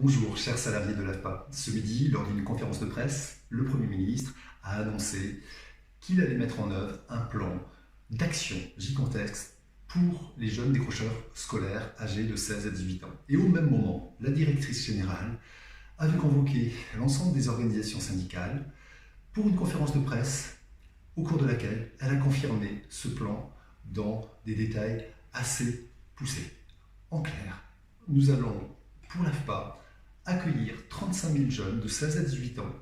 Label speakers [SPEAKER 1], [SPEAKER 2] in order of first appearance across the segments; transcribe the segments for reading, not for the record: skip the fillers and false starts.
[SPEAKER 1] Bonjour, chers salariés de l'AFPA. Ce midi, lors d'une conférence de presse, le Premier ministre a annoncé qu'il allait mettre en œuvre un plan d'action gigantesque pour les jeunes décrocheurs scolaires âgés de 16 à 18 ans. Et au même moment, la directrice générale avait convoqué l'ensemble des organisations syndicales pour une conférence de presse au cours de laquelle elle a confirmé ce plan dans des détails assez poussés. En clair, nous allons, pour l'AFPA, accueillir 35 000 jeunes de 16 à 18 ans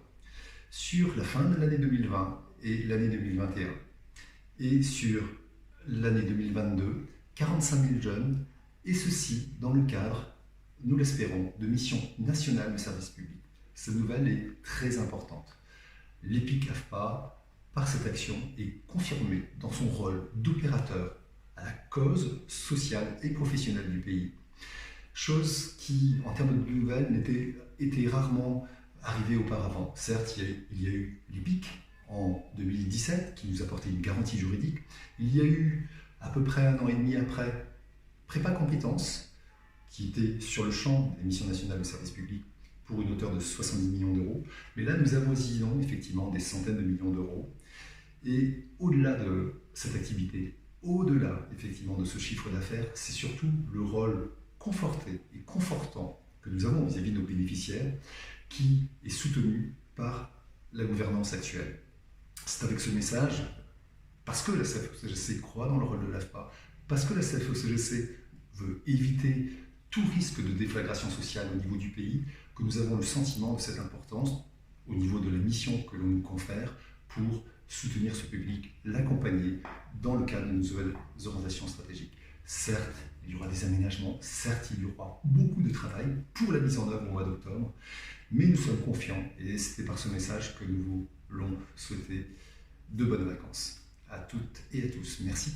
[SPEAKER 1] sur la fin de l'année 2020 et l'année 2021. Et sur l'année 2022, 45 000 jeunes, et ceci dans le cadre, nous l'espérons, de missions nationales de service public. Cette nouvelle est très importante. L'EPIC AFPA, par cette action, est confirmé dans son rôle d'opérateur à la cause sociale et professionnelle du pays. Chose qui, en termes de nouvelles, était rarement arrivée auparavant. Certes, il y a eu l'EPIC en 2017 qui nous apportait une garantie juridique. Il y a eu à peu près 1 an et demi après Prépa Compétences qui était sur le champ des missions nationales de service public pour une hauteur de 70 millions d'euros. Mais là, nous avoisinons effectivement des centaines de millions d'euros. Et au-delà de cette activité, au-delà effectivement de ce chiffre d'affaires, c'est surtout le rôle conforté et confortant que nous avons vis-à-vis de nos bénéficiaires qui est soutenu par la gouvernance actuelle. C'est avec ce message, parce que la CFE-CGC croit dans le rôle de l'AFPA, parce que la CFE-CGC veut éviter tout risque de déflagration sociale au niveau du pays, que nous avons le sentiment de cette importance au niveau de la mission que l'on nous confère pour soutenir ce public, l'accompagner dans le cadre de nos nouvelles orientations stratégiques. Certes, il y aura des aménagements, certes, il y aura beaucoup de travail pour la mise en œuvre au mois d'octobre, mais nous sommes confiants et c'était par ce message que nous voulons souhaiter de bonnes vacances à toutes et à tous. Merci.